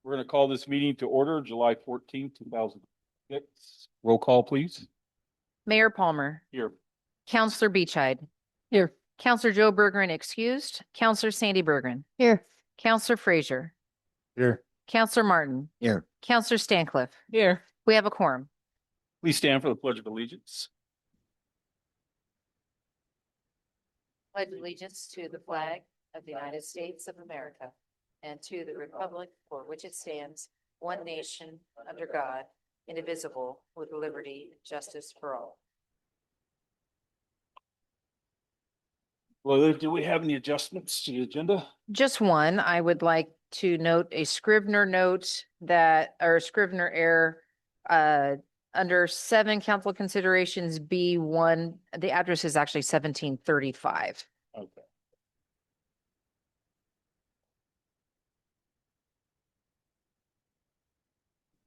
We're going to call this meeting to order, July 14th, 2006. Roll call, please. Mayor Palmer, Here. Counselor Beachide, Here. Counselor Joe Bergeron excused, Counselor Sandy Bergeron, Here. Counselor Frazier, Here. Counselor Martin, Here. Counselor Stancliffe. Here. We have a quorum. Please stand for the Pledge of Allegiance. Pledge allegiance to the flag of the United States of America and to the republic for which it stands, one nation, under God, indivisible, with liberty and justice for all. Well, do we have any adjustments to the agenda? Just one, I would like to note a Scrivener note that, or Scrivener error, under 7 council considerations B1, the address is actually 1735. Okay.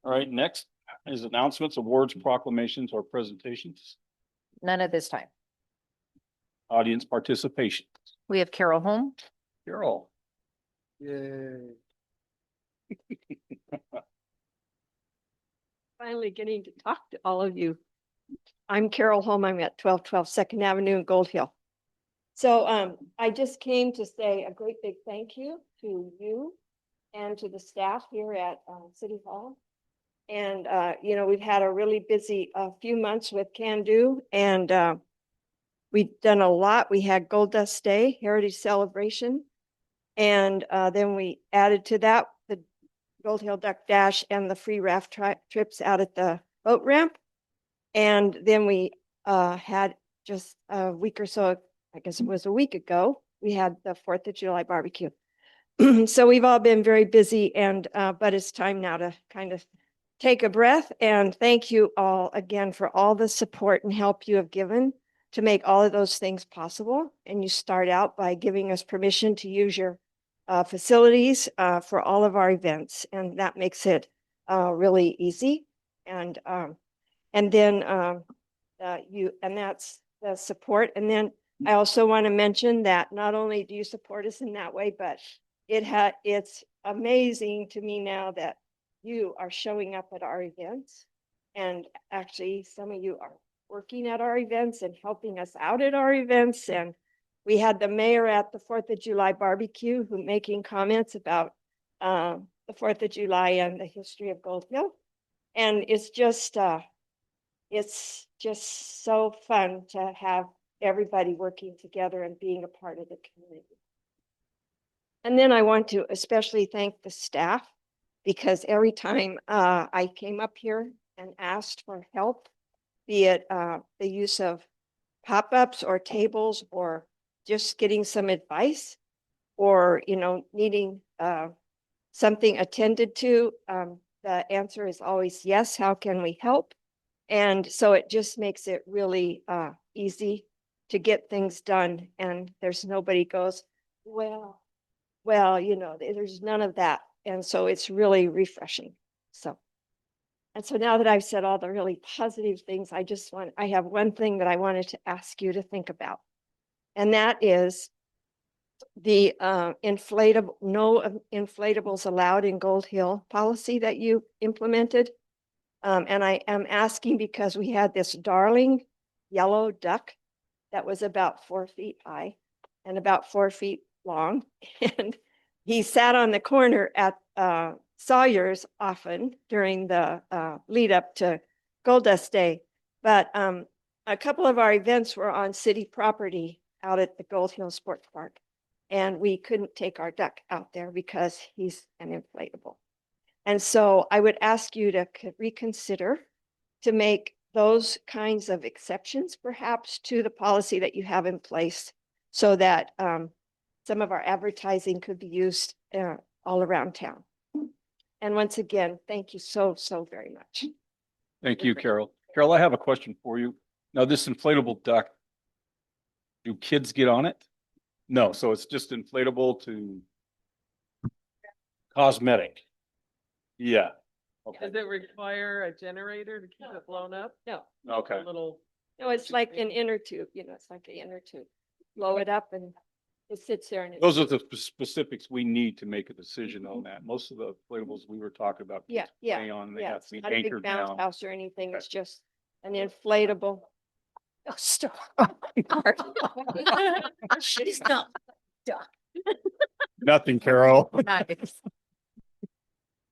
All right, next is announcements, awards, proclamations, or presentations. None at this time. Audience participation. We have Carol Holm. Carol. Yay. Finally getting to talk to all of you. I'm Carol Holm. I'm at 1212 Second Avenue in Gold Hill. So I just came to say a great big thank you to you and to the staff here at City Hall. And, you know, we've had a really busy few months with Can Do, and we've done a lot. We had Gold Dust Day, Heritage Celebration. And then we added to that the Gold Hill Duck Dash and the free raft trips out at the boat ramp. And then we had just a week or so, I guess it was a week ago, we had the 4th of July barbecue. So we've all been very busy, and but it's time now to kind of take a breath and thank you all again for all the support and help you have given to make all of those things possible. And you start out by giving us permission to use your facilities for all of our events, and that makes it really easy. And then and that's the support. And then I also want to mention that not only do you support us in that way, but it's amazing to me now that you are showing up at our events, and actually some of you are working at our events and helping us out at our events. And we had the mayor at the 4th of July barbecue who making comments about the 4th of July and the history of Gold Hill. And it's just so fun to have everybody working together and being a part of the community. And then I want to especially thank the staff, because every time I came up here and asked for help, be it the use of pop-ups or tables, or just getting some advice, or, you know, needing something attended to, the answer is always yes. How can we help? And so it just makes it really easy to get things done. And there's nobody goes, well, you know, there's none of that. And so it's really refreshing. And so now that I've said all the really positive things, I have one thing that I wanted to ask you to think about. And that is the no inflatables allowed in Gold Hill policy that you implemented. And I am asking because we had this darling yellow duck that was about 4 feet high and about 4 feet long. And he sat on the corner at Sawyer's often during the lead up to Gold Dust Day. But a couple of our events were on city property out at the Gold Hill Sports Park. And we couldn't take our duck out there because he's an inflatable. And so I would ask you to reconsider to make those kinds of exceptions perhaps to the policy that you have in place, so that some of our advertising could be used all around town. And once again, thank you so very much. Thank you, Carol. Carol, I have a question for you. Now, this inflatable duck, do kids get on it? No, so it's just inflatable to cosmetic. Yeah. Okay. Does it require a generator to keep it blown up? No, Okay. A little, no, it's like an inner tube, you know, it's like an inner tube. Blow it up and It sits there and. Those are the specifics we need to make a decision on that. Most of the inflatables we were talking about. Yeah, kids yeah, play on, they Yeah, have it's to be not a big anchored bounce down. house or anything. It's just an inflatable. Oh, stop. She's not. Nothing, Carol. Nice.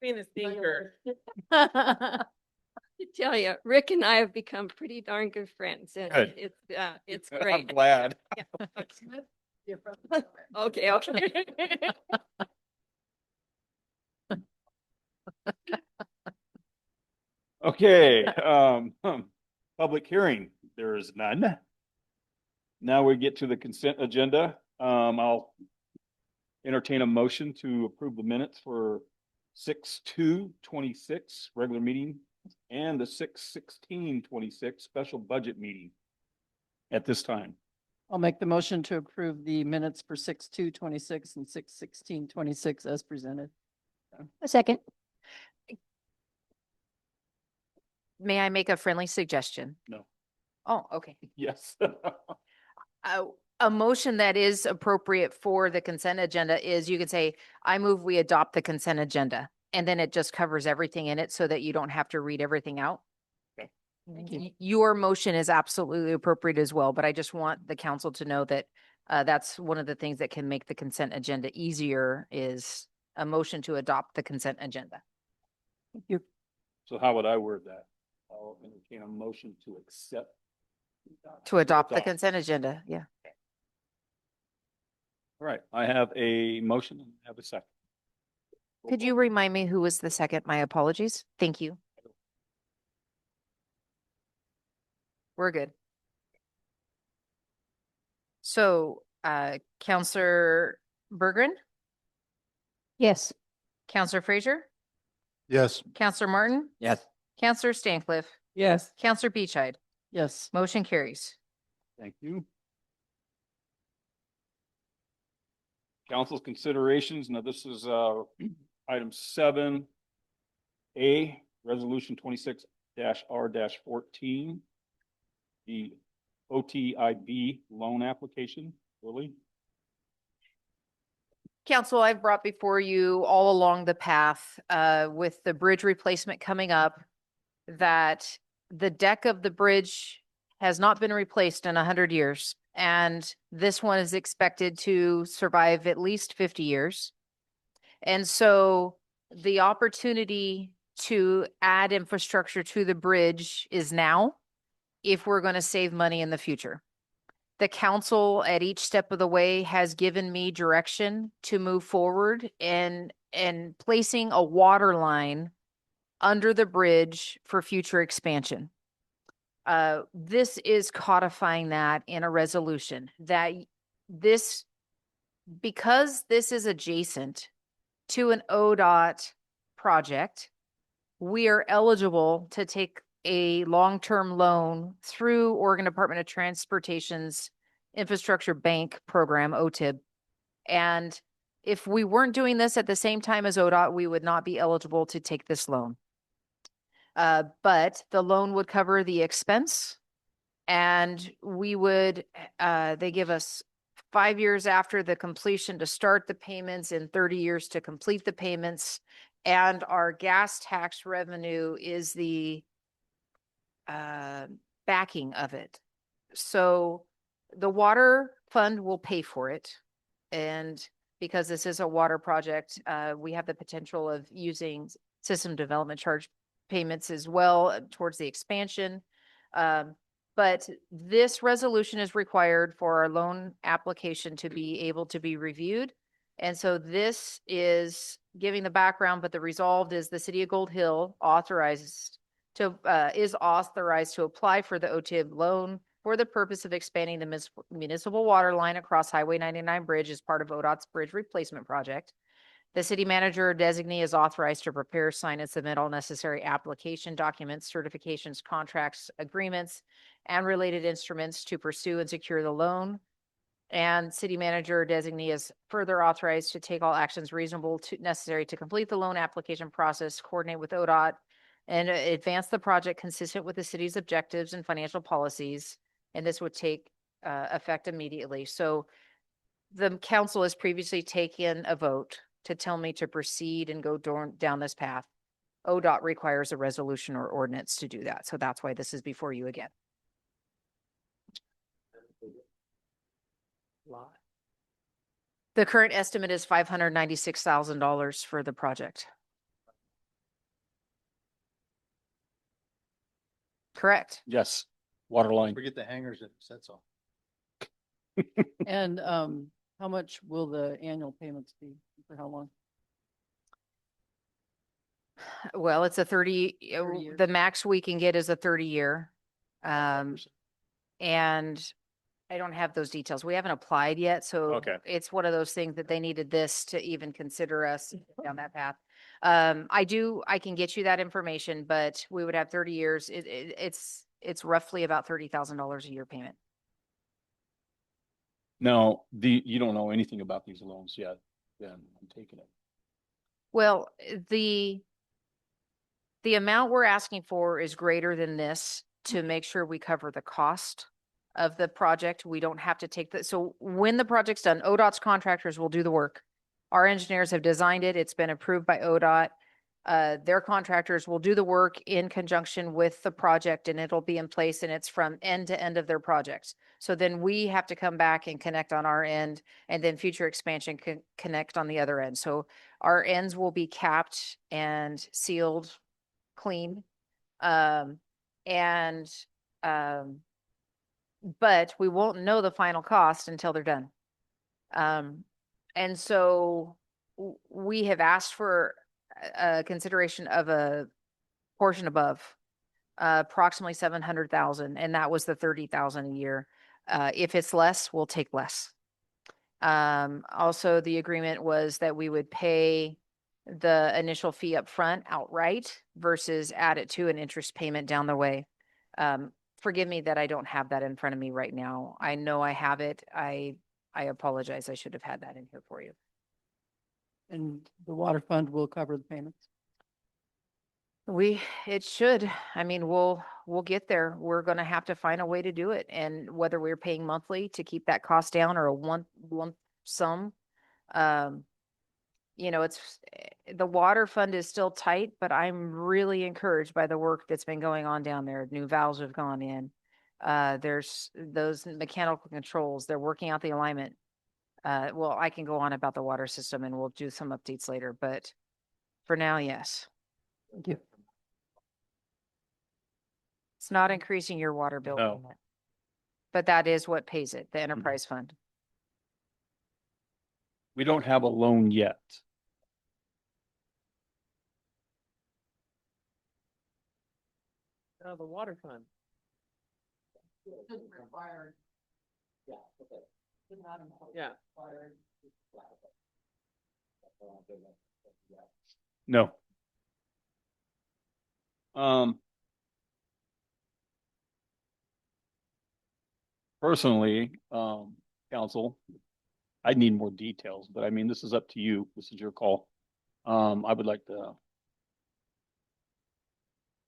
Being a thinker. To tell you, Rick and I have become pretty darn good friends and Good. it's I'm great. glad. Okay, okay. Okay, public hearing, there is none. Now we get to the consent agenda. I'll entertain a motion to approve the minutes for 6/2/26 regular meeting and the 6/16/26 special budget meeting at this time. I'll make the motion to approve the minutes for 6/2/26 and 6/16/26 as presented. A second. May I make a friendly suggestion? No. Oh, okay. Yes. A motion that is appropriate for the consent agenda is you could say, I move we adopt the consent agenda. And then it just covers everything in it so that you don't have to read everything out. Thank you. Your motion is absolutely appropriate as well, but I just want the council to know that that's one of the things that can make the consent agenda easier is a motion to adopt the consent agenda. Thank you. So how would I word that? I'll entertain a motion to accept. To adopt the consent agenda, yeah. All right, I have a motion and I have a second. Could you remind me who was the second? My apologies. Thank you. We're good. So, Counselor Bergeron, Yes. Counselor Frazier, Yes. Counselor Martin, Yes. Counselor Stancliff, Yes. Counselor Beachide. Yes. Motion carries. Thank you. Council's considerations. Now, this is item 7A, resolution 26-R-14. The OTIB loan application, Lily. Council, I've brought before you all along the path with the bridge replacement coming up that the deck of the bridge has not been replaced in 100 years. And this one is expected to survive at least 50 years. And so the opportunity to add infrastructure to the bridge is now if we're going to save money in the future. The council at each step of the way has given me direction to move forward and placing a water line under the bridge for future expansion. This is codifying that in a resolution that this, because this is adjacent to an ODOT project, we are eligible to take a long-term loan through Oregon Department of Transportation's Infrastructure Bank Program, OTIB. And if we weren't doing this at the same time as ODOT, we would not be eligible to take this loan. But the loan would cover the expense and we would, they give us 5 years after the completion to start the payments and 30 years to complete the payments. And our gas tax revenue is the backing of it. So the water fund will pay for it. And because this is a water project, we have the potential of using system development charge payments as well towards the expansion. But this resolution is required for our loan application to be able to be reviewed. And so this is giving the background, but the resolved is the city of Gold Hill is authorized to apply for the OTIB loan for the purpose of expanding the municipal water line across Highway 99 bridge as part of ODOT's bridge replacement project. The city manager designee is authorized to prepare, sign, and submit all necessary application documents, certifications, contracts, agreements, and related instruments to pursue and secure the loan. And city manager designee is further authorized to take all actions reasonable to necessary to complete the loan application process, coordinate with ODOT, and advance the project consistent with the city's objectives and financial policies. And this would take effect immediately. So the council has previously taken a vote to tell me to proceed and go down this path. ODOT requires a resolution or ordinance to do that. So that's why this is before you again. The current estimate is $596,000 for the project. Correct. Yes, water line. Forget the hangers, that's all. And how much will the annual payments be? For how long? Well, it's a 30, 30 years. the max we can get is a 30-year. And I don't have those details. We haven't applied yet, so Okay. it's one of those things that they needed this to even consider us down that path. I can get you that information, but we would have 30 years. It's roughly about $30,000 a year payment. Now, you don't know anything about these loans yet, then I'm taking it. Well, the amount we're asking for is greater than this to make sure we cover the cost of the project. We don't have to take so when the project's done, ODOT's contractors will do the work. Our engineers have designed it. It's been approved by ODOT. Their contractors will do the work in conjunction with the project, and it'll be in place, and it's from end to end of their projects. So then we have to come back and connect on our end, and then future expansion can connect on the other end. So our ends will be capped and sealed clean. But we won't know the final cost until they're done. And so we have asked for a consideration of a portion above, approximately 700,000, and that was the 30,000 a year. If it's less, we'll take less. Also, the agreement was that we would pay the initial fee up front outright versus add it to an interest payment down the way. Forgive me that I don't have that in front of me right now. I know I have it. I apologize. I should have had that in here for you. And the water fund will cover the payments? It should. I mean, we'll get there. We're gonna have to find a way to do it. And whether we're paying monthly to keep that cost down or a one sum, the water fund is still tight, but I'm really encouraged by the work that's been going on down there. New valves have gone in. There's those mechanical controls. They're working out the alignment. Well, I can go on about the water system and we'll do some updates later, but for now, yes. Thank you. It's not increasing your water bill No. payment. But that is what pays it, the enterprise fund. We don't have a loan yet. The water fund. Yeah. No. Personally, council, I need more details, but I mean, this is up to you. This is your call. I would like to.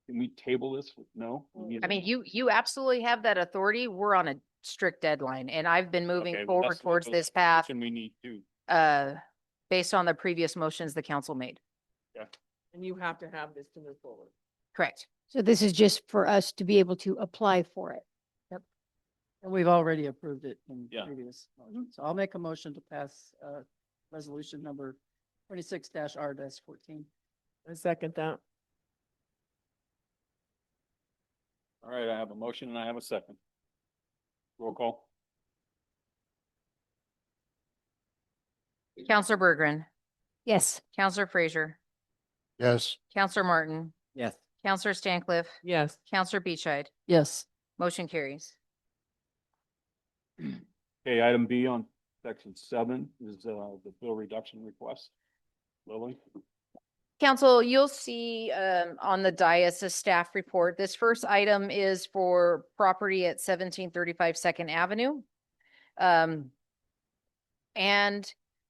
Can we table this? No? I mean, you absolutely have that authority. We're on a strict deadline and I've been moving Okay, well, forward that's- towards that's this the path, motion we need to. based on the previous motions the council made. And you have to have this to move forward. Correct. So this is just for us to be able to apply for it. And we've already approved it in Yeah. previous motions. So I'll make a motion to pass resolution number 26-R-14. I second that. All right, I have a motion and I have a second. Roll call. Counselor Berggren, Yes. Counselor Frazier, Yes. Counselor Martin, Yes. Counselor Stancliff, Yes. Counselor Beachide, Yes. motion carries. Okay, item B on section 7 is the bill reduction request. Lily? Council, you'll see on the dais a staff report. This first item is for property at 1735 Second Avenue. And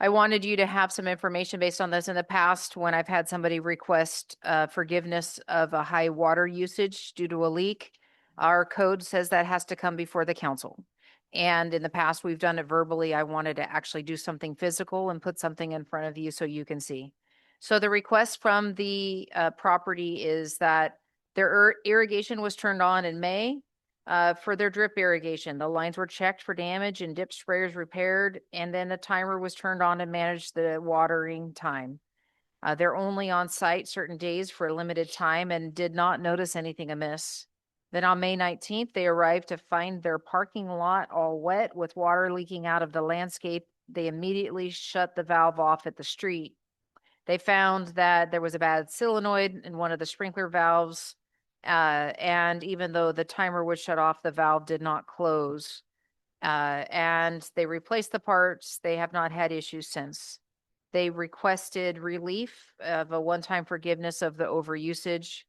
I wanted you to have some information based on this. In the past, when I've had somebody request forgiveness of a high water usage due to a leak, our code says that has to come before the council. And in the past, we've done it verbally. I wanted to actually do something physical and put something in front of you so you can see. So the request from the property is that their irrigation was turned on in May for their drip irrigation. The lines were checked for damage and dip sprayers repaired, and then the timer was turned on to manage the watering time. They're only on site certain days for a limited time and did not notice anything amiss. Then on May 19th, they arrived to find their parking lot all wet with water leaking out of the landscape. They immediately shut the valve off at the street. They found that there was a bad solenoid in one of the sprinkler valves. And even though the timer was shut off, the valve did not close. And they replaced the parts. They have not had issues since. They requested relief of a one-time forgiveness of the overusage,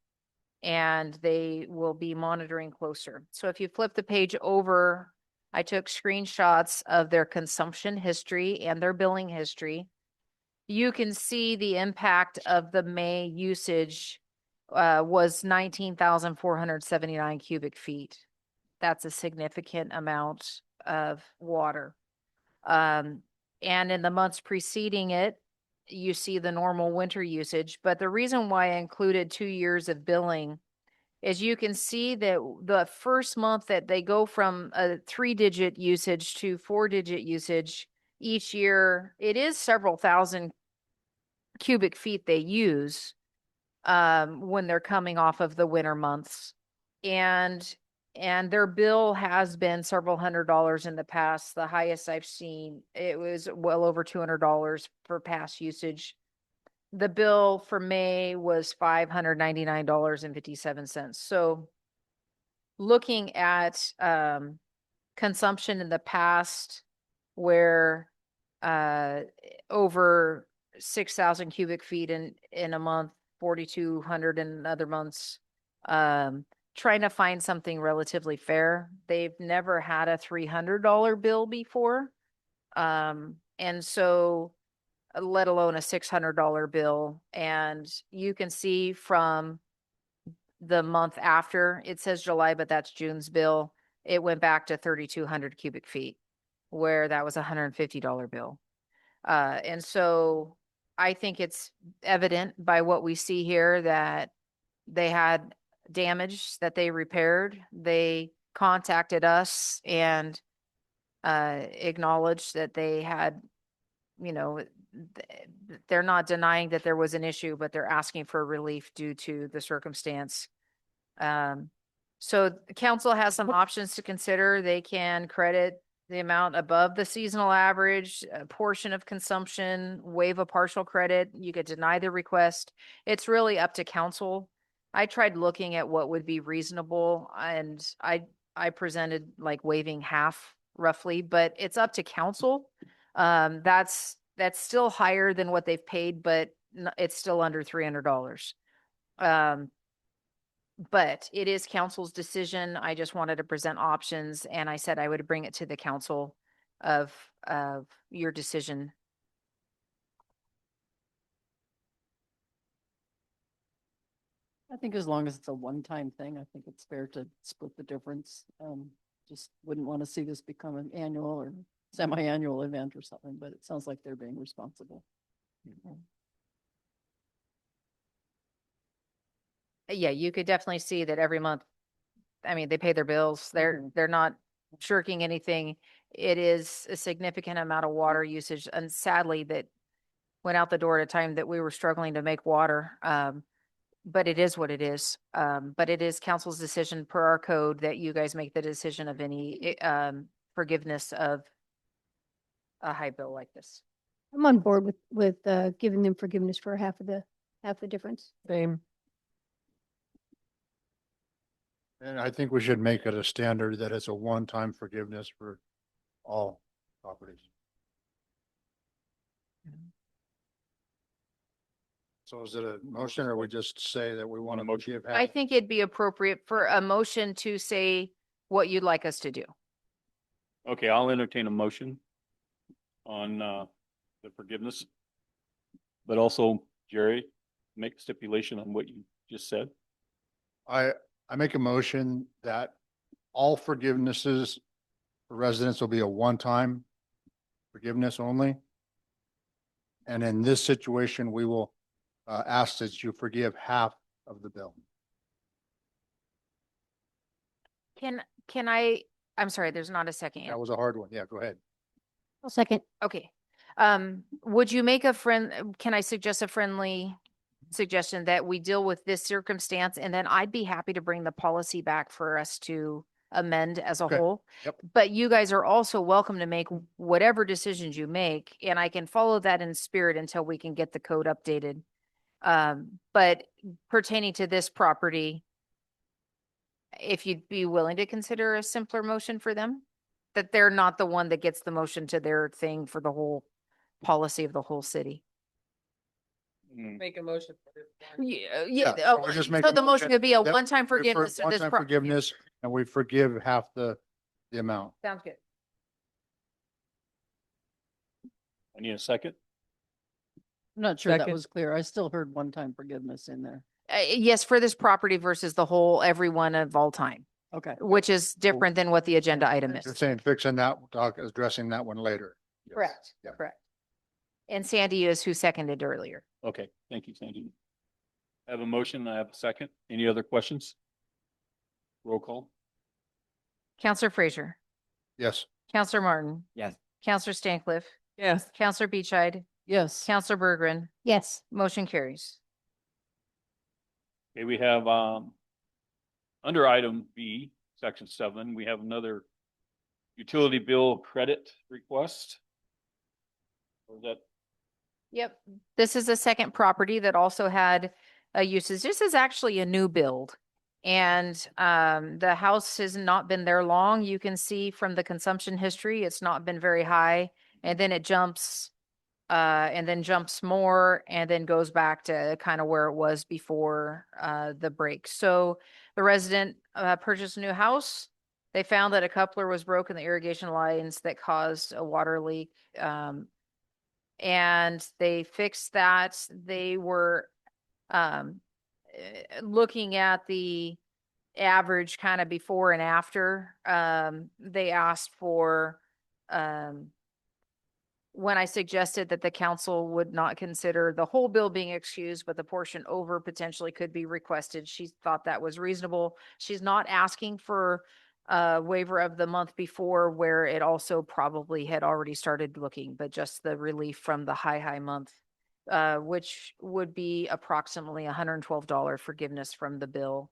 and they will be monitoring closer. So if you flip the page over, I took screenshots of their consumption history and their billing history. You can see the impact of the May usage was 19,479 cubic feet. That's a significant amount of water. And in the months preceding it, you see the normal winter usage. But the reason why I included 2 years of billing is you can see that the first month that they go from a 3-digit usage to 4-digit usage each year, it is several thousand cubic feet they use when they're coming off of the winter months. And their bill has been several $100s in the past. The highest I've seen, it was well over $200 for past usage. The bill for May was $599.57. So looking at consumption in the past where over 6,000 cubic feet in a month, 4,200 in other months, trying to find something relatively fair. They've never had a $300 bill before. And so let alone a $600 bill. And you can see from the month after, it says July, but that's June's bill. It went back to 3,200 cubic feet where that was a $150 bill. And so I think it's evident by what we see here that they had damage that they repaired. They contacted us and acknowledged that they had, they're not denying that there was an issue, but they're asking for relief due to the circumstance. So the council has some options to consider. They can credit the amount above the seasonal average, a portion of consumption, waive a partial credit. You could deny the request. It's really up to council. I tried looking at what would be reasonable, and I presented like waiving half roughly, but it's up to council. That's still higher than what they've paid, but it's still under $300. But it is council's decision. I just wanted to present options, and I said I would bring it to the council of your decision. I think as long as it's a one-time thing, I think it's fair to split the difference. Just wouldn't want to see this become an annual or semi-annual event or something, but it sounds like they're being responsible. Yeah, you could definitely see that every month. I mean, they pay their bills. They're not shirking anything. It is a significant amount of water usage, and sadly that went out the door at a time that we were struggling to make water. But it is what it is. But it is council's decision per our code that you guys make the decision of any forgiveness of a high bill like this. I'm on board with giving them forgiveness for half the difference. Same. And I think we should make it a standard that it's a one-time forgiveness for all properties. So is it a motion or we just say that we want to forgive half? I think it'd be appropriate for a motion to say what you'd like us to do. Okay, I'll entertain a motion on the forgiveness. But also, Jerry, make stipulation on what you just said. I make a motion that all forgivenesses for residents will be a one-time forgiveness only. And in this situation, we will ask that you forgive half of the bill. Can I'm sorry, there's not a second yet. That was a hard one. Yeah, go ahead. I'll second. Okay. Would you make can I suggest a friendly suggestion that we deal with this circumstance, and then I'd be happy to bring the policy back for us to amend as a Okay. whole. Yep. But you guys are also welcome to make whatever decisions you make, and I can follow that in spirit until we can get the code updated. But pertaining to this property, if you'd be willing to consider a simpler motion for them, that they're not the one that gets the motion to their thing for the whole policy of the whole city. Mm, Make a motion for this one. Yeah, Yeah, yeah. we're just So making the a motion motion could be a that one-time forgiveness of this One-time property. forgiveness, and we forgive half the amount. Sounds good. I need a second. I'm not sure that Second. was clear. I still heard one-time forgiveness in there. Yes, for this property versus the whole, everyone of all time, Okay. which is different than what the agenda item You're is. saying fixing that, addressing that one later. Yes. Correct, Yeah. correct. And Sandy is who seconded earlier. Okay, thank you, Sandy. I have a motion, I have a second. Any other questions? Roll call. Counselor Frazier, Yes. Counselor Martin. Yes. Counselor Stancliff, Yes. Counselor Beachide, Yes. Counselor Bergren, Yes. motion carries. Okay, we have, under item B, section 7, we have another utility bill credit request. Or is that, Yep. This is a second property that also had a uses. This is actually a new build. And the house has not been there long. You can see from the consumption history, it's not been very high. And then it jumps and then jumps more and then goes back to kind of where it was before the break. So the resident purchased a new house. They found that a coupler was broken, the irrigation lines that caused a water leak. And they fixed that. They were looking at the average kind of before and after. They asked for when I suggested that the council would not consider the whole bill being excused, but the portion over potentially could be requested. She thought that was reasonable. She's not asking for a waiver of the month before where it also probably had already started looking, but just the relief from the high month, which would be approximately $112 forgiveness from the bill.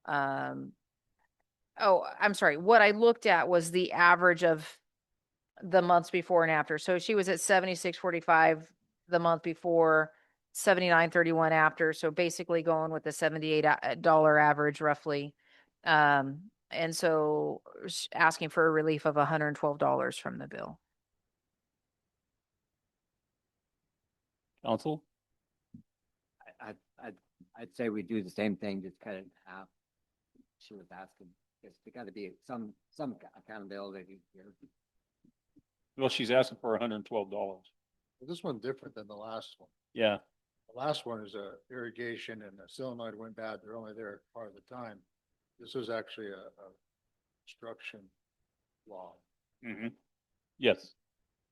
Oh, I'm sorry. What I looked at was the average of the months before and after. So she was at 76.45 the month before, 79.31 after. So basically going with the $78 average roughly. And so asking for a relief of $112 from the bill. council? I'd say we do the same thing, just cut it in half. She was asking, there's got to be some accountability here. Well, she's asking for $112. This one's different than the last one. Yeah, The last one is a irrigation and the solenoid went bad. They're only there part of the time. This is actually a construction law. mm-hmm. Yes,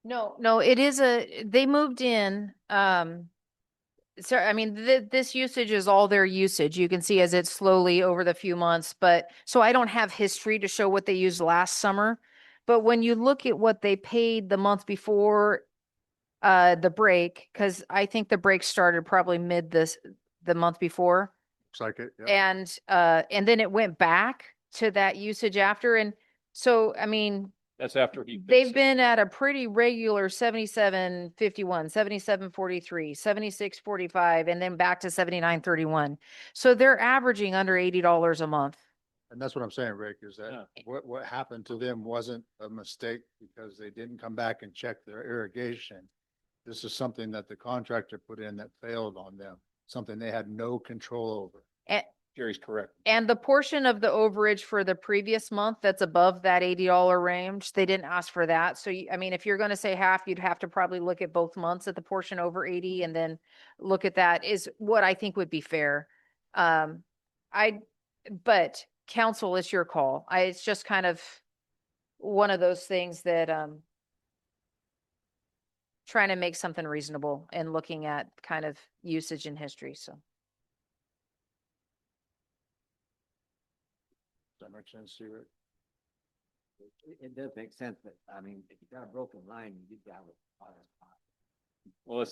No, it is they moved in, so, I mean, this usage is all their usage. You can see as it's slowly over the few months, but so I don't have history to show what they used last summer. But when you look at what they paid the month before the break, because I think the break started probably the month before. Looks like it. Yeah. And then it went back to that usage after. And so, I mean, that's after he. they've fixed it. been at a pretty regular 77.51, 77.43, 76.45, and then back to 79.31. So they're averaging under $80 a month. And that's what I'm saying, Rick, is Yeah. that what happened to them wasn't a mistake because they didn't come back and check their irrigation. This is something that the contractor put in that failed on them, something they had no control over. Jerry's correct. And the portion of the overage for the previous month that's above that $80 range, they didn't ask for that. So, I mean, if you're going to say half, you'd have to probably look at both months at the portion over 80 and then look at that is what I think would be fair. But council, it's your call. It's just kind of, one of those things that, trying to make something reasonable and looking at kind of usage and history, so. Does that make sense to you, Rick? It does make sense, but I mean, if you got a broken line, you need to have a water spot. Well, it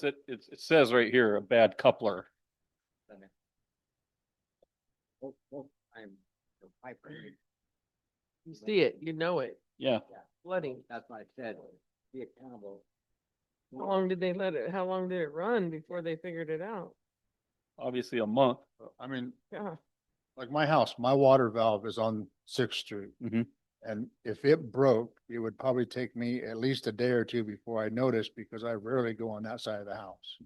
says right here, a bad coupler. I'm the pipe. You see it, you know it, Yeah, flooding. That's what I said, be accountable. How long did they let it, how long did it run before they figured it out? obviously a month. I mean, Yeah, like my house, my water valve is on Sixth Street. Mhm. And if it broke, it would probably take me at least a day or two before I noticed because I rarely go on that side of the house.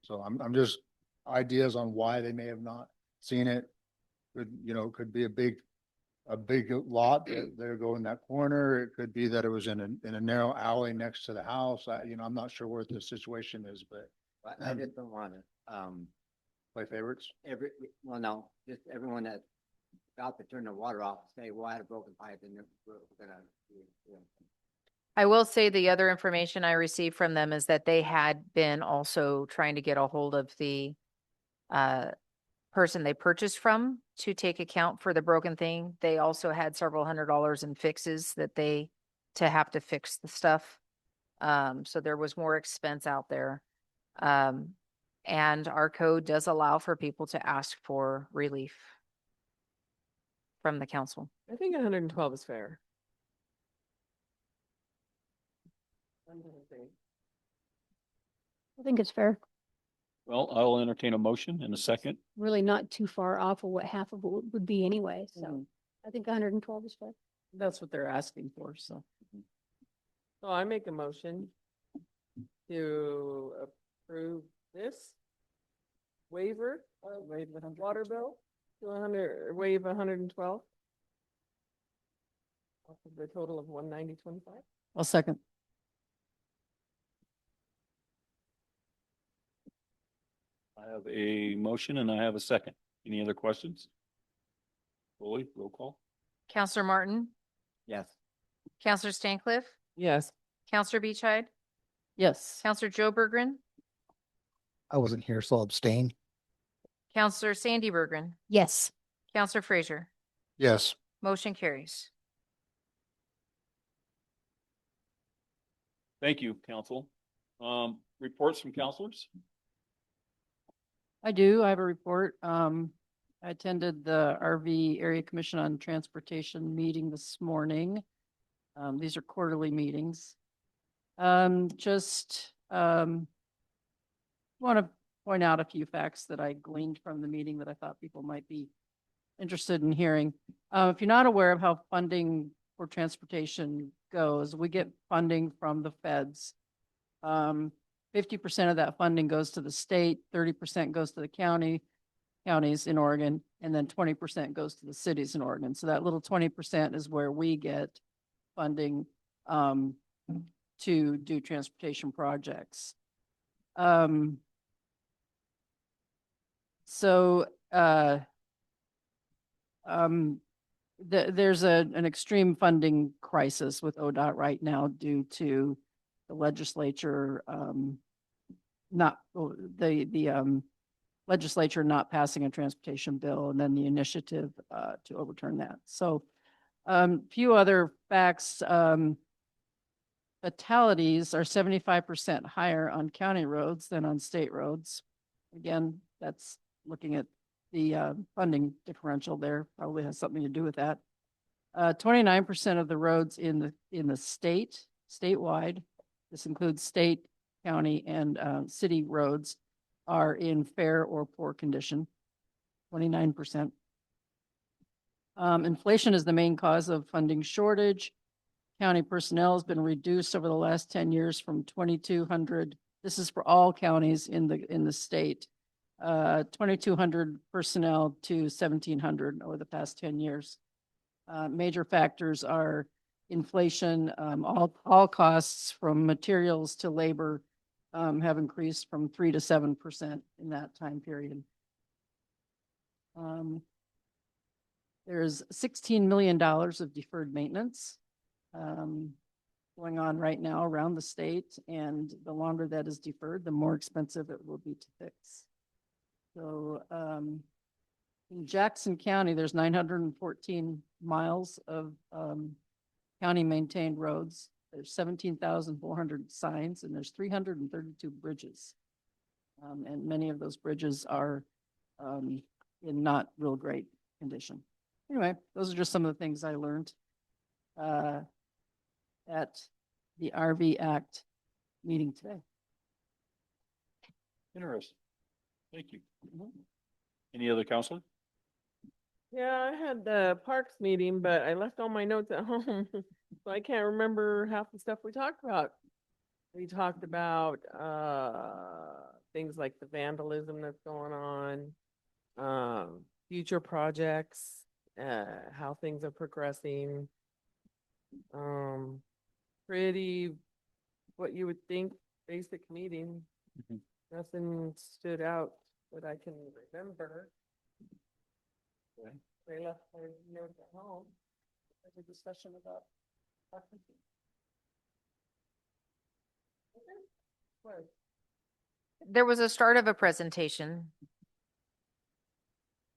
So I'm just ideas on why they may have not seen it. Could be a big lot that they're going that corner. It could be that it was in a narrow alley next to the house. I'm not sure what the situation is, but But I just don't wanna, play favorites. well, no, just everyone that's about to turn the water off, say, well, I had a broken pipe and we're gonna. I will say the other information I received from them is that they had been also trying to get a hold of the person they purchased from to take account for the broken thing. They also had several $100s in fixes that to have to fix the stuff. So there was more expense out there. And our code does allow for people to ask for relief from the council. I think 112 is fair. I think it's fair. Well, I'll entertain a motion in a second. Really not too far off of what half of it would be anyway, so Mhm. I think 112 is fair. That's what they're asking for, so. So I make a motion to approve this waiver of water bill to 100, waive 112. Off of the total of 190.25. I'll second. I have a motion and I have a second. Any other questions? Fully, roll call. Counselor Martin, Yes. Counselor Stancliff, Yes. Counselor Beachide, Yes. Counselor Joe Bergren, I wasn't here, so I'll abstain. Counselor Sandy Bergren, Yes. Counselor Frazier. Yes. Motion carries. Thank you, council. Reports from counselors? I do. I have a report. I attended the RV Area Commission on Transportation meeting this morning. These are quarterly meetings. Just want to point out a few facts that I gleaned from the meeting that I thought people might be interested in hearing. If you're not aware of how funding for transportation goes, we get funding from the feds. 50% of that funding goes to the state, 30% goes to the counties in Oregon, and then 20% goes to the cities in Oregon. So that little 20% is where we get funding to do transportation projects. There's an extreme funding crisis with ODOT right now due to the legislature legislature not passing a transportation bill and then the initiative to overturn that. So few other facts. Fatalities are 75% higher on county roads than on state roads. Again, that's looking at the funding differential there, probably has something to do with that. 29% of the roads in the statewide, this includes state, county, and city roads, are in fair or poor condition. 29%. Inflation is the main cause of funding shortage. County personnel has been reduced over the last 10 years from 2,200. This is for all counties in the state. 2,200 personnel to 1,700 over the past 10 years. Major factors are inflation. All costs from materials to labor have increased from 3 to 7% in that time period. There's $16 million of deferred maintenance. going on right now around the state, and the longer that is deferred, the more expensive it will be to fix. So, in Jackson County, there's 914 miles of, county maintained roads. There's 17,400 signs, and there's 332 bridges. And many of those bridges are, in not real great condition. Anyway, those are just some of the things I learned, at the RV Act meeting today. Interesting. Thank you. Mhm. Any other counselor? Yeah, I had the parks meeting, but I left all my notes at home, so I can't remember half the stuff we talked about. We talked about, things like the vandalism that's going on, future projects, how things are progressing. Pretty, what you would think, basic meeting. Mhm. Nothing stood out that I can remember. Okay. I left my notes at home. There's a discussion about. What? There was a start of a presentation,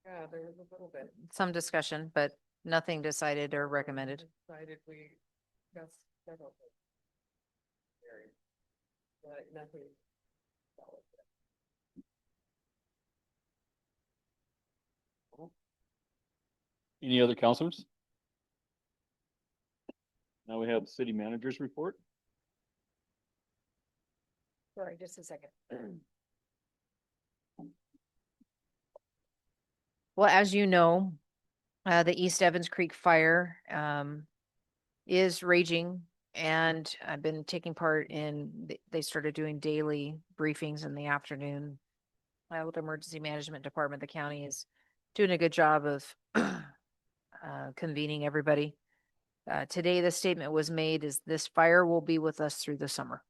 Yeah, there was a little bit. some discussion, but nothing decided or recommended. Decided we discussed several things. Very, but nothing. solid yet. Any other counselors? Now we have the city manager's report. Sorry, just a second. Well, as you know, the East Evans Creek fire is raging, and I've been taking part in, they started doing daily briefings in the afternoon. With the Emergency Management Department, the county is doing a good job of convening everybody. Today, the statement was made is this fire will be with us through the summer.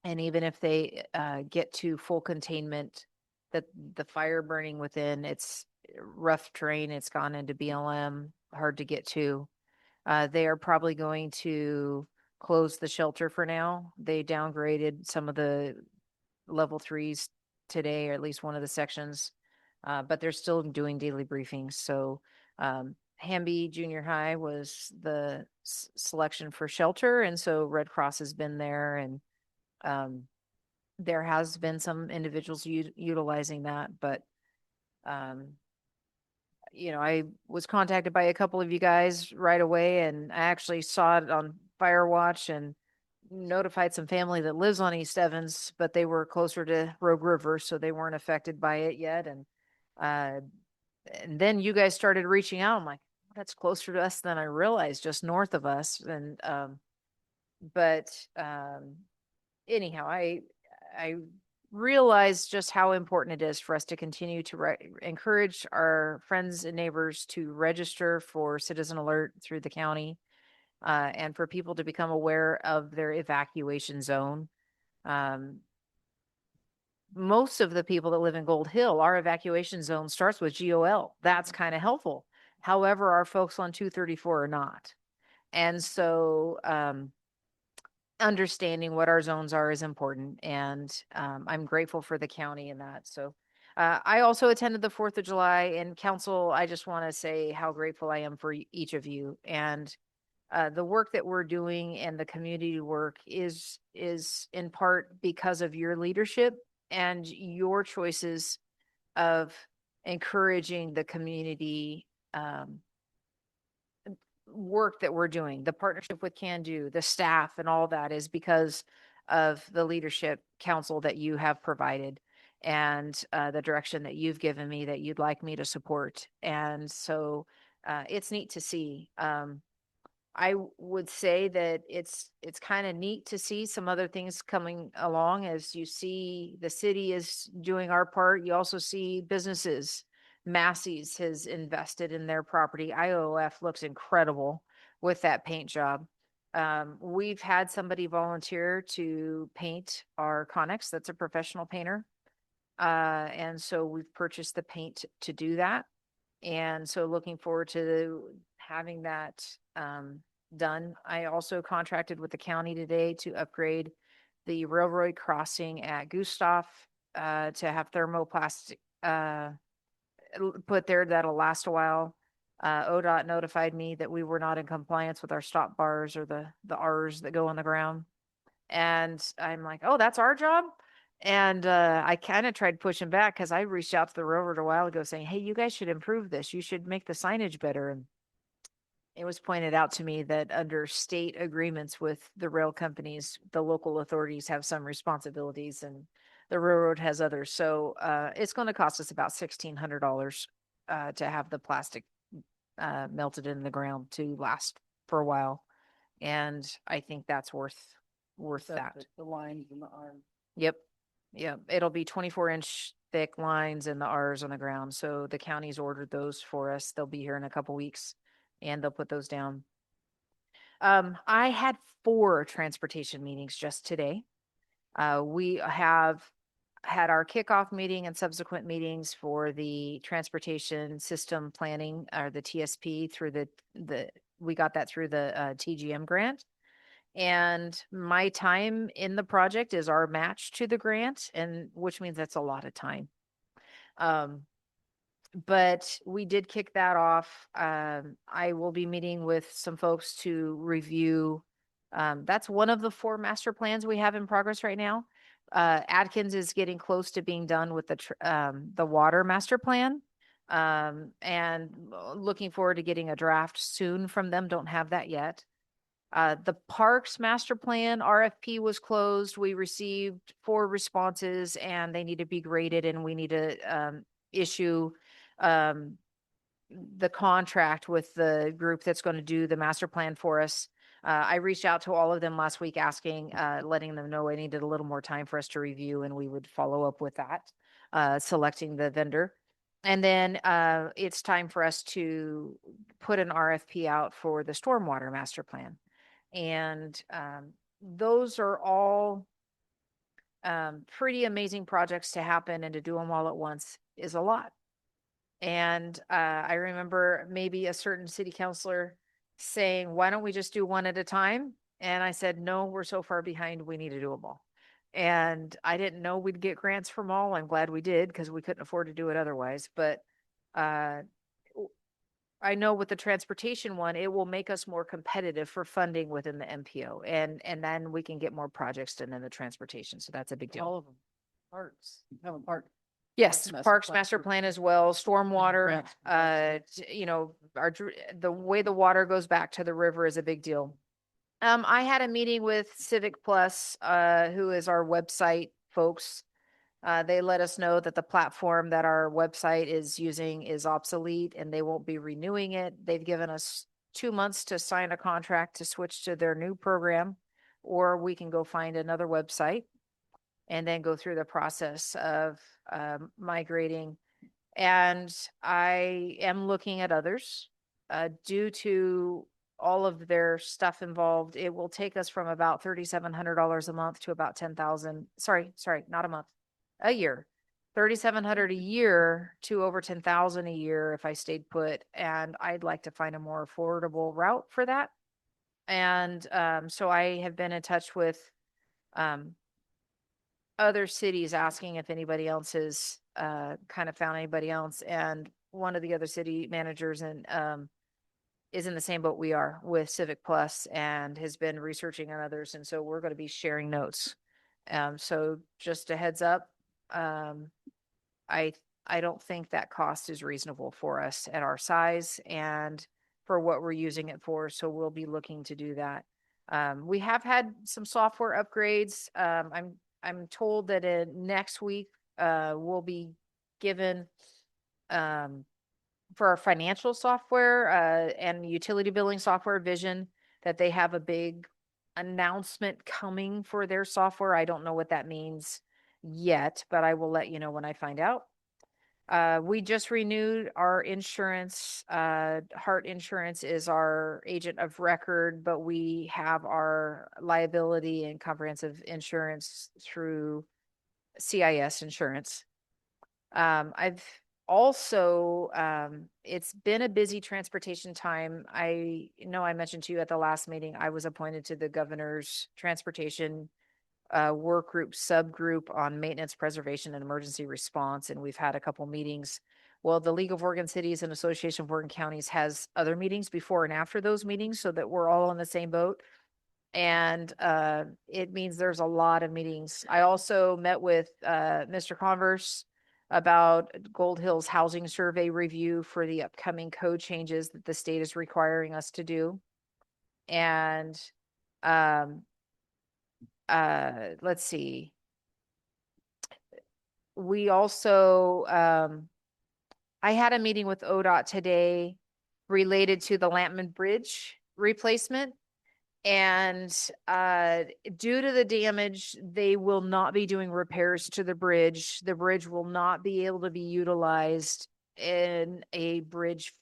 And even if they get to full containment, that the fire burning within, it's rough terrain, it's gone into BLM, hard to get to. They are probably going to close the shelter for now. They downgraded some of the level 3s today, or at least one of the sections, but they're still doing daily briefings. So Hamby Junior High was the selection for shelter, and so Red Cross has been there, and there has been some individuals utilizing that, but I was contacted by a couple of you guys right away, and I actually saw it on Firewatch and notified some family that lives on East Evans, but they were closer to Rogue River, so they weren't affected by it yet. And then you guys started reaching out. I'm like, that's closer to us than I realized, just north of us. And anyhow, I realized just how important it is for us to continue to encourage our friends and neighbors to register for Citizen Alert through the county, and for people to become aware of their evacuation zone. Most of the people that live in Gold Hill, our evacuation zone starts with GOL. That's kind of helpful. However, our folks on 234 are not. And so, understanding what our zones are is important, and I'm grateful for the county in that. So I also attended the 4th of July, and council, I just want to say how grateful I am for each of you, and the work that we're doing and the community work is in part because of your leadership and your choices of encouraging the community work that we're doing. The partnership with Can Do, the staff, and all that is because of the leadership council that you have provided, and the direction that you've given me that you'd like me to support. And so it's neat to see. I would say that it's kind of neat to see some other things coming along. As you see, the city is doing our part. You also see businesses. Massey's has invested in their property. IOF looks incredible with that paint job. We've had somebody volunteer to paint our Connex. That's a professional painter. And so we've purchased the paint to do that. And so looking forward to having that done. I also contracted with the county today to upgrade the railroad crossing at Gustav, to have thermoplastic, put there that'll last a while. ODOT notified me that we were not in compliance with our stop bars or the Rs that go on the ground. And I'm like, oh, that's our job. And I kind of tried pushing back because I reached out to the railroad a while ago saying, hey, you guys should improve this. You should make the signage better. And it was pointed out to me that under state agreements with the rail companies, the local authorities have some responsibilities and the railroad has others. So it's going to cost us about $1,600 to have the plastic melted in the ground to last for a while. And I think that's worth that. The lines and the arms. Yep. Yep. It'll be 24-inch thick lines and the R's on the ground. So the county's ordered those for us. They'll be here in a couple weeks and they'll put those down. I had 4 transportation meetings just today. We have had our kickoff meeting and subsequent meetings for the transportation system planning, or the TSP, through we got that through the TGM grant. And my time in the project is our match to the grant, and which means that's a lot of time. But we did kick that off. I will be meeting with some folks to review. That's one of the 4 master plans we have in progress right now. Atkins is getting close to being done with the water master plan. And looking forward to getting a draft soon from them. Don't have that yet. The parks master plan RFP was closed. We received 4 responses and they need to be graded, and we need to issue the contract with the group that's going to do the master plan for us. I reached out to all of them last week asking, letting them know I needed a little more time for us to review, and we would follow up with that, selecting the vendor. And then it's time for us to put an RFP out for the stormwater master plan. And those are all pretty amazing projects to happen, and to do them all at once is a lot. And I remember maybe a certain city councilor saying, why don't we just do one at a time? And I said, no, we're so far behind, we need to do them all. And I didn't know we'd get grants from all. I'm glad we did, because we couldn't afford to do it otherwise. But I know with the transportation one, it will make us more competitive for funding within the MPO. And then we can get more projects done in the transportation. So that's a big deal. All of them. Parks. Have a park. Yes, Master Parks plan. Master Plan as well, stormwater, the way the water goes back to the river is a big deal. I had a meeting with Civic Plus, who is our website folks. They let us know that the platform that our website is using is obsolete and they won't be renewing it. They've given us 2 months to sign a contract to switch to their new program, or we can go find another website and then go through the process of migrating. And I am looking at others. Due to all of their stuff involved, it will take us from about $3,700 a month to about 10,000. Sorry, not a month, a year. 3,700 a year to over 10,000 a year if I stayed put. And I'd like to find a more affordable route for that. And so I have been in touch with other cities asking if anybody else has kind of found anybody else. And one of the other city managers is in the same boat we are with Civic Plus and has been researching on others. And so we're going to be sharing notes. So just a heads up, I don't think that cost is reasonable for us at our size and for what we're using it for. So we'll be looking to do that. We have had some software upgrades. I'm told that next week we'll be given for our financial software and utility billing software Vision, that they have a big announcement coming for their software. I don't know what that means yet, but I will let you know when I find out. We just renewed our insurance. Heart Insurance is our agent of record, but we have our liability and comprehensive insurance through CIS Insurance. I've also, it's been a busy transportation time. I know I mentioned to you at the last meeting, I was appointed to the governor's transportation work group, subgroup on maintenance, preservation, and emergency response, and we've had a couple meetings. Well, the League of Oregon Cities and Association of Oregon Counties has other meetings before and after those meetings so that we're all in the same boat. And it means there's a lot of meetings. I also met with Mr. Converse about Gold Hill's housing survey review for the upcoming code changes that the state is requiring us to do. And let's see. We also I had a meeting with ODOT today related to the Lampman Bridge replacement. And due to the damage, they will not be doing repairs to the bridge. The bridge will not be able to be utilized in a bridge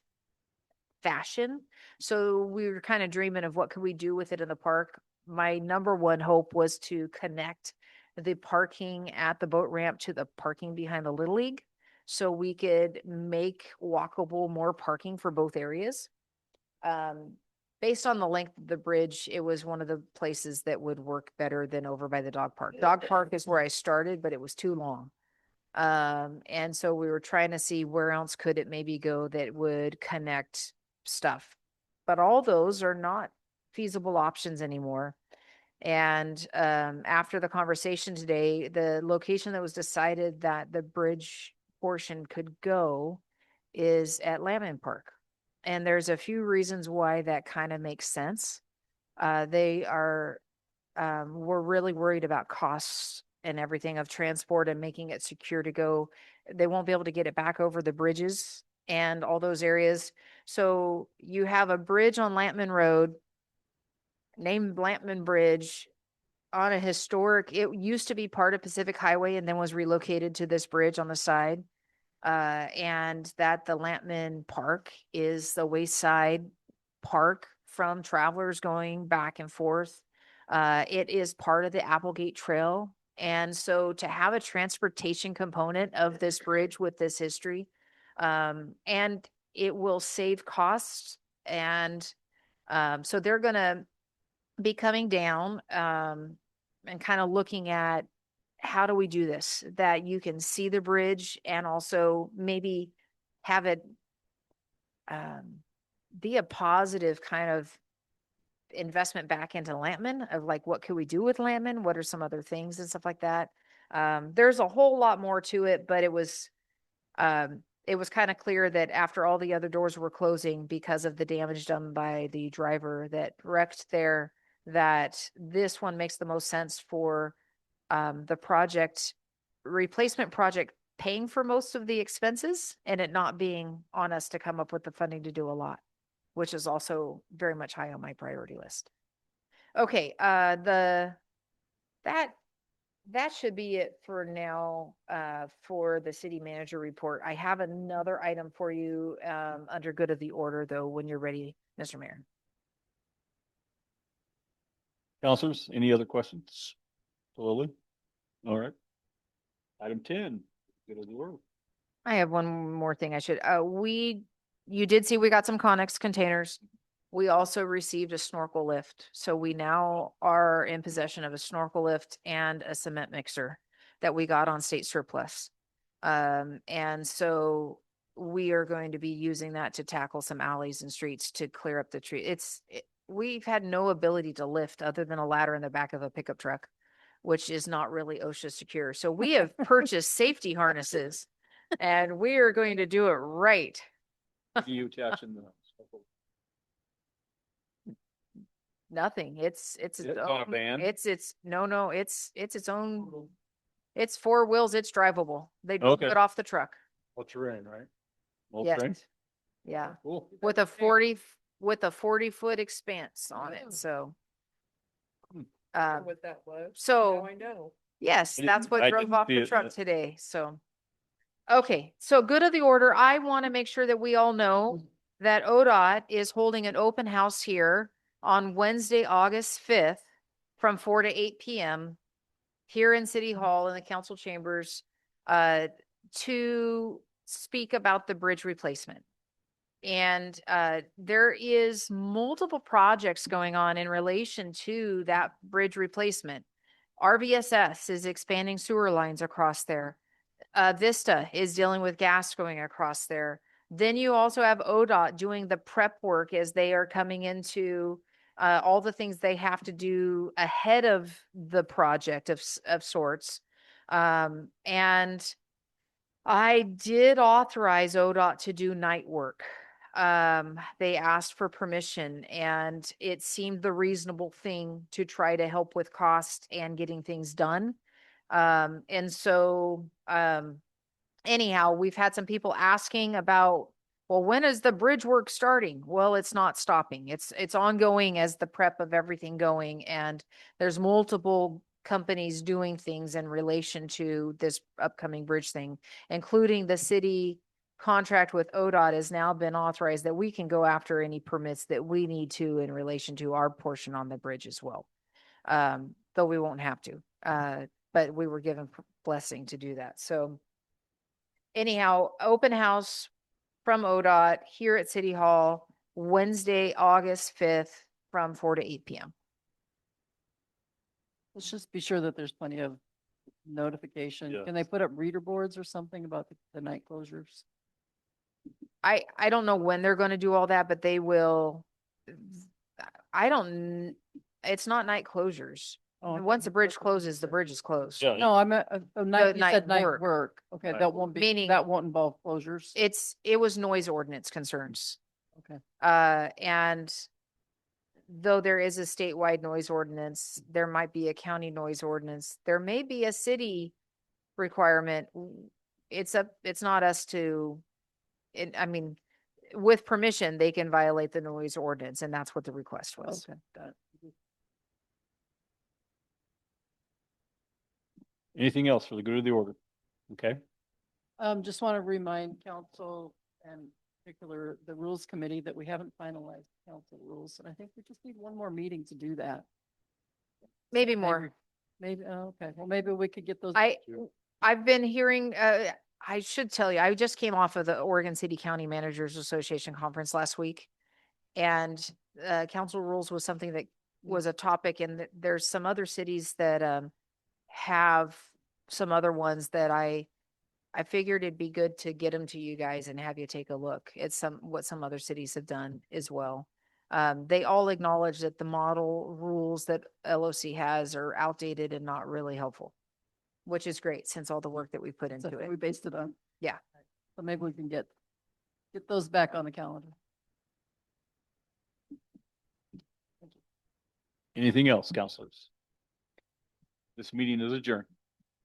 fashion. So we were kind of dreaming of what could we do with it in the park. My number one hope was to connect the parking at the boat ramp to the parking behind the Little League, so we could make walkable more parking for both areas. Based on the length of the bridge, it was one of the places that would work better than over by the dog park. Dog park is where I started, but it was too long. And so we were trying to see where else could it maybe go that would connect stuff. But all those are not feasible options anymore. And after the conversation today, the location that was decided that the bridge portion could go is at Lampman Park. And there's a few reasons why that kind of makes sense. We're really worried about costs and everything of transport and making it secure to go. They won't be able to get it back over the bridges and all those areas. So you have a bridge on Lampman Road named Lampman Bridge on a historic, it used to be part of Pacific Highway and then was relocated to this bridge on the side. And that the Lampman Park is the wayside park from travelers going back and forth. It is part of the Applegate Trail. And so to have a transportation component of this bridge with this history, and it will save costs. And so they're going to be coming down and kind of looking at how do we do this, that you can see the bridge and also maybe have it be a positive kind of investment back into Lampman of like, what could we do with Lampman? What are some other things and stuff like that? There's a whole lot more to it, but it was kind of clear that after all the other doors were closing because of the damage done by the driver that wrecked there, that this one makes the most sense for the replacement project paying for most of the expenses and it not being on us to come up with the funding to do a lot, which is also very much high on my priority list. Okay, that should be it for now for the city manager report. I have another item for you under good of the order though, when you're ready, Mr. Mayor. Counselors, any other questions? Lily? All right. Item 10, good of the order. I have one more thing I should, you did see we got some Connex containers. We also received a snorkel lift. So we now are in possession of a snorkel lift and a cement mixer that we got on state surplus. And so we are going to be using that to tackle some alleys and streets to clear up the tree. We've had no ability to lift other than a ladder in the back of a pickup truck, which is not really OSHA secure. So we have purchased safety harnesses and we are going to do it right. Do you attach in the? Nothing. It's its It's on a own, van? it's its its own, it's four wheels, it's drivable. They drove Okay. it off the truck. All terrain, right? Well Yes. trained? Yeah. Cool. With a 40-foot expanse on it. So. What that was. so- Now I know. Yes, I that's didn't- what I drove didn't off see the it, truck but- today, so. Okay, so good of the order, I want to make sure that we all know that ODOT is holding an open house here on Wednesday, August 5th from 4 to 8 PM here in City Hall in the council chambers, to speak about the bridge replacement. And there is multiple projects going on in relation to that bridge replacement. RVSS is expanding sewer lines across there. Vista is dealing with gas going across there. Then you also have ODOT doing the prep work as they are coming into all the things they have to do ahead of the project of sorts. And I did authorize ODOT to do night work. They asked for permission and it seemed the reasonable thing to try to help with cost and getting things done. And so, anyhow, we've had some people asking about, well, when is the bridge work starting? Well, it's not stopping. It's ongoing as the prep of everything going. And there's multiple companies doing things in relation to this upcoming bridge thing, including the city contract with ODOT has now been authorized that we can go after any permits that we need to in relation to our portion on the bridge as well. Though we won't have to, but we were given blessing to do that. So anyhow, open house from ODOT here at City Hall, Wednesday, August 5th from 4 to 8 p.m. Let's just be sure that there's plenty of notification. Can they Yes. put up reader boards or something about the night closures? I don't know when they're going to do all that, but they will. It's not night closures. Oh, okay. Once the bridge closes, the bridge is closed. Yeah, No, I meant, night, you night said night work. work. Okay, Right. that won't be, Meaning- that won't involve closures. It was noise ordinance concerns. Okay. And though there is a statewide noise ordinance, there might be a county noise ordinance. There may be a city requirement. It's not us to, I mean, with permission, they can violate the noise ordinance, and that's what the request was. Okay, got it. anything else for the good of the order? Okay, Just want to remind council and particular the rules committee that we haven't finalized council rules. And I think we just need one more meeting to do that. Maybe more. Maybe, okay, well, maybe we could get those. I've been hearing, I should tell you, I just came off of the Oregon City County Managers Association conference last week. And council rules was something that was a topic, and there's some other cities that have some other ones that I figured it'd be good to get them to you guys and have you take a look at what some other cities have done as well. They all acknowledge that the model rules that LOC has are outdated and not really helpful, which is great since all the work that we put That's into what it. we based it on. Yeah. So maybe we can get those back on the calendar. anything else, counselors? This meeting is adjourned.